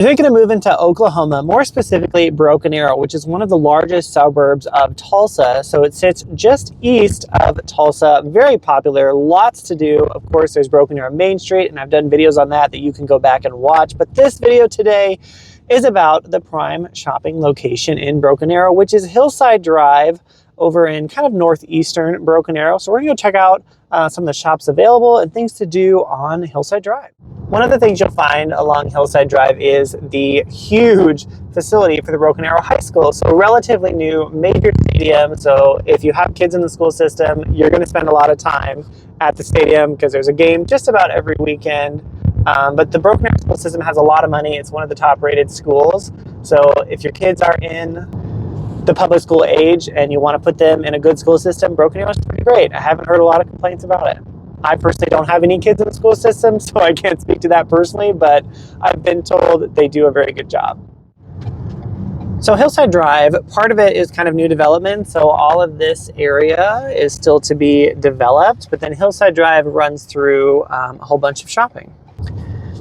You're thinking of moving to Oklahoma, more specifically Broken Arrow, which is one of the largest suburbs of Tulsa. So it sits just east of Tulsa, very popular, lots to do. Of course, there's Broken Arrow Main Street, and I've done videos on that you can go back and watch. But this video today is about the prime shopping location in Broken Arrow, which is Hillside Drive over in kind of northeastern Broken Arrow. So we're gonna go check out some of the shops available and things to do on Hillside Drive. One of the things you'll find along Hillside Drive is the huge facility for the Broken Arrow High School. So relatively new, major stadium. So if you have kids in the school system, you're gonna spend a lot of time at the stadium because there's a game just about every weekend. But the Broken Arrow school system has a lot of money. It's one of the top rated schools. So if your kids are in the public school age and you want to put them in a good school system, Broken Arrow is pretty great. I haven't heard a lot of complaints about it. I personally don't have any kids in the school system, so I can't speak to that personally, but I've been told they do a very good job. So Hillside Drive, part of it is kind of new development, so all of this area is still to be developed, but then Hillside Drive runs through a whole bunch of shopping.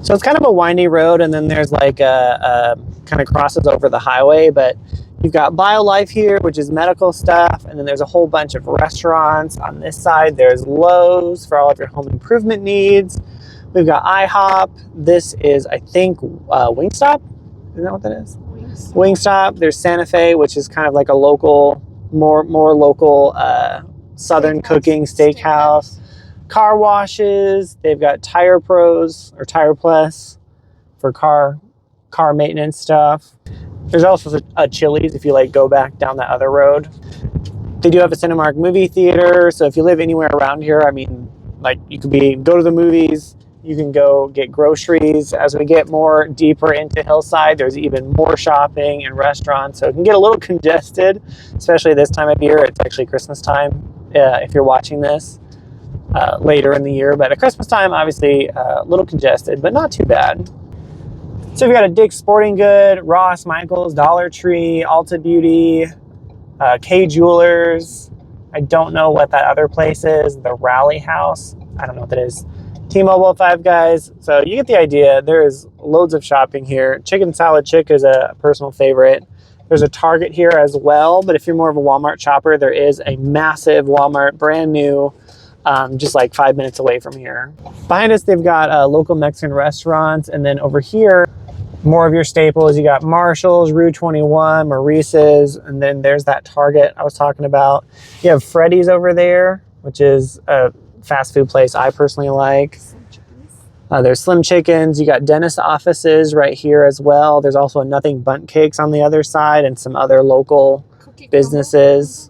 So it's kind of a windy road, and then there's like a kind of crosses over the highway, but you've got BioLife here, which is medical stuff, and then there's a whole bunch of restaurants. On this side, there's Lowe's for all of your home improvement needs. We've got IHOP. This is, I think, Wingstop. Isn't that what that is? Wingstop. There's Santa Fe, which is kind of like a local, more local Southern cooking steakhouse. Car washes. They've got Tire Pros or Tire Plus for car maintenance stuff. There's also a Chili's if you like go back down that other road. They do have a Cinemark movie theater, so if you live anywhere around here, I mean, like you could go to the movies, you can go get groceries. As we get more deeper into Hillside, there's even more shopping and restaurants, so it can get a little congested, especially this time of year. It's actually Christmas time if you're watching this later in the year, but at Christmas time, obviously a little congested, but not too bad. So we've got a Dick's Sporting Good, Ross, Michaels, Dollar Tree, Ulta Beauty, K Jewelers. I don't know what that other place is. The Rally House. I don't know what that is. T-Mobile, Five Guys. So you get the idea. There is loads of shopping here. Chicken Salad Chick is a personal favorite. There's a Target here as well. But if you're more of a Walmart shopper, there is a massive Walmart, brand new, just like 5 minutes away from here. Behind us, they've got local Mexican restaurants. And then over here, more of your staples. You got Marshall's, Rue 21, Maurice's, and then there's that Target I was talking about. You have Freddy's over there, which is a fast food place I personally like. There's Slim Chickens. You got dentist offices right here as well. There's also a Nothing Bundt Cakes on the other side and some other local businesses.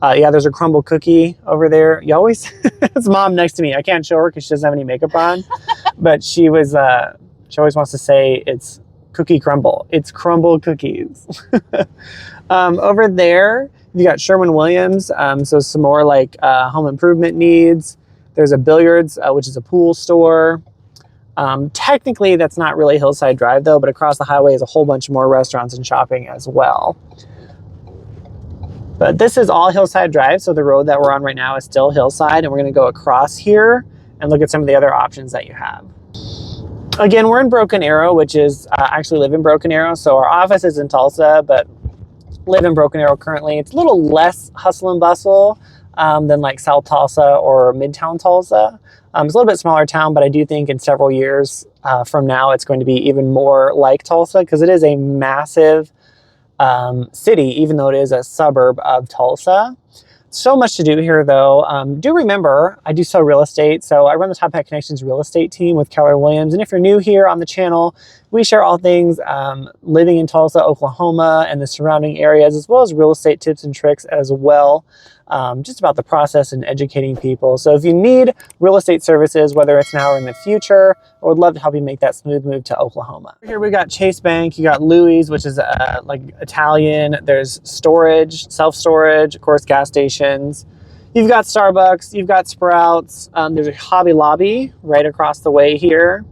Yeah, there's a Crumble Cookie over there. You always, it's Mom next to me. I can't show her because she doesn't have any makeup on, but she always wants to say it's cookie crumble. It's crumble cookies. Over there, you got Sherwin-Williams. So some more like home improvement needs. There's a Billiards, which is a pool store. Technically, that's not really Hillside Drive though, but across the highway is a whole bunch more restaurants and shopping as well. But this is all Hillside Drive. So the road that we're on right now is still Hillside, and we're gonna go across here and look at some of the other options that you have. Again, we're in Broken Arrow, which is actually live in Broken Arrow. So our office is in Tulsa, but live in Broken Arrow currently. It's a little less hustle and bustle than like South Tulsa or Midtown Tulsa. It's a little bit smaller town, but I do think in several years from now, it's going to be even more like Tulsa because it is a massive city, even though it is a suburb of Tulsa. So much to do here though. Do remember, I do sell real estate. So I run the Top Hat Connections real estate team with Keller Williams. And if you're new here on the channel, we share all things living in Tulsa, Oklahoma and the surrounding areas, as well as real estate tips and tricks as well. Just about the process and educating people. So if you need real estate services, whether it's now or in the future, I would love to help you make that smooth move to Oklahoma. Here we got Chase Bank, you got Louis, which is like Italian. There's storage, self-storage, of course, gas stations. You've got Starbucks, you've got Sprouts. There's a Hobby Lobby right across the way here.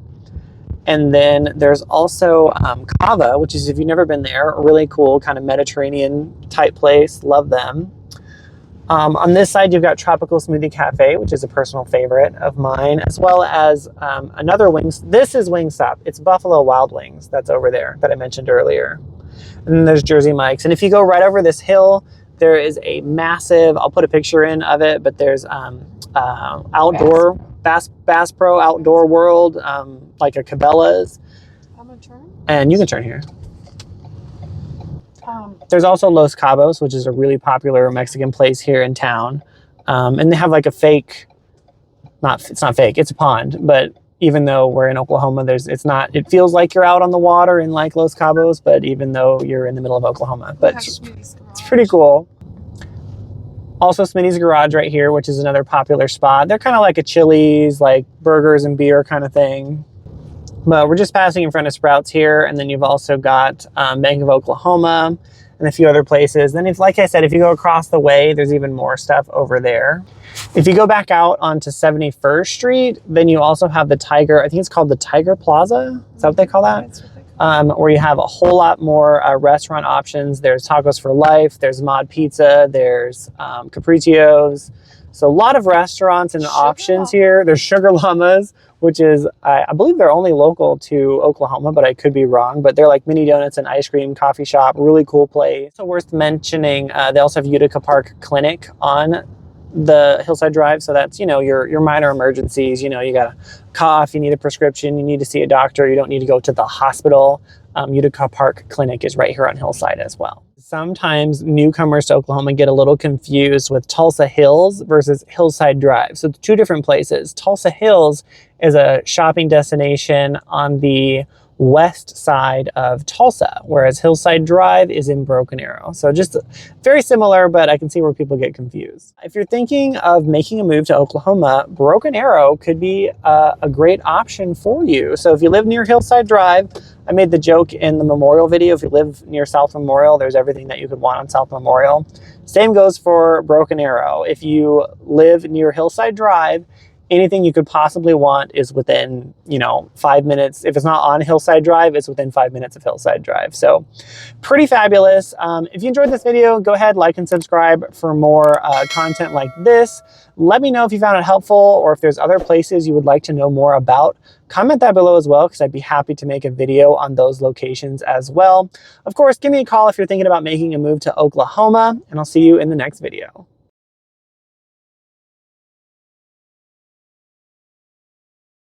And then there's also Cava, which is, if you've never been there, a really cool kind of Mediterranean type place. Love them. On this side, you've got Tropical Smoothie Cafe, which is a personal favorite of mine, as well as another wings. This is Wingstop. It's Buffalo Wild Wings that's over there that I mentioned earlier. And then there's Jersey Mike's. And if you go right over this hill, there is a massive, I'll put a picture in of it, but there's outdoor, Bass Pro Outdoor World, like a Cabela's. I'm gonna turn. And you can turn here. There's also Los Cabos, which is a really popular Mexican place here in town. And they have like a fake, it's not fake, it's a pond, but even though we're in Oklahoma, it feels like you're out on the water in like Los Cabos, but even though you're in the middle of Oklahoma, but it's pretty cool. Also Smitty's Garage right here, which is another popular spot. They're kind of like a Chili's, like burgers and beer kind of thing. But we're just passing in front of Sprouts here, and then you've also got Bank of Oklahoma and a few other places. Then, like I said, if you go across the way, there's even more stuff over there. If you go back out onto 71st Street, then you also have the Tiger, I think it's called the Tiger Plaza. Is that what they call that? Where you have a whole lot more restaurant options. There's Tacos for Life, there's Mod Pizza, there's Capriccio's. So a lot of restaurants and options here. There's Sugar Llamas, which is, I believe they're only local to Oklahoma, but I could be wrong. But they're like mini donuts and ice cream coffee shop, really cool place. So worth mentioning, they also have Utica Park Clinic on the Hillside Drive. So that's, your minor emergencies. You got a cough, you need a prescription, you need to see a doctor, you don't need to go to the hospital. Utica Park Clinic is right here on Hillside as well. Sometimes newcomers to Oklahoma get a little confused with Tulsa Hills versus Hillside Drive. So two different places. Tulsa Hills is a shopping destination on the west side of Tulsa, whereas Hillside Drive is in Broken Arrow. So just very similar, but I can see where people get confused. If you're thinking of making a move to Oklahoma, Broken Arrow could be a great option for you. So if you live near Hillside Drive, I made the joke in the Memorial video, if you live near South Memorial, there's everything that you could want on South Memorial. Same goes for Broken Arrow. If you live near Hillside Drive, anything you could possibly want is within, 5 minutes. If it's not on Hillside Drive, it's within 5 minutes of Hillside Drive. So pretty fabulous. If you enjoyed this video, go ahead, like and subscribe for more content like this. Let me know if you found it helpful or if there's other places you would like to know more about. Comment that below as well, because I'd be happy to make a video on those locations as well. Of course, give me a call if you're thinking about making a move to Oklahoma, and I'll see you in the next video.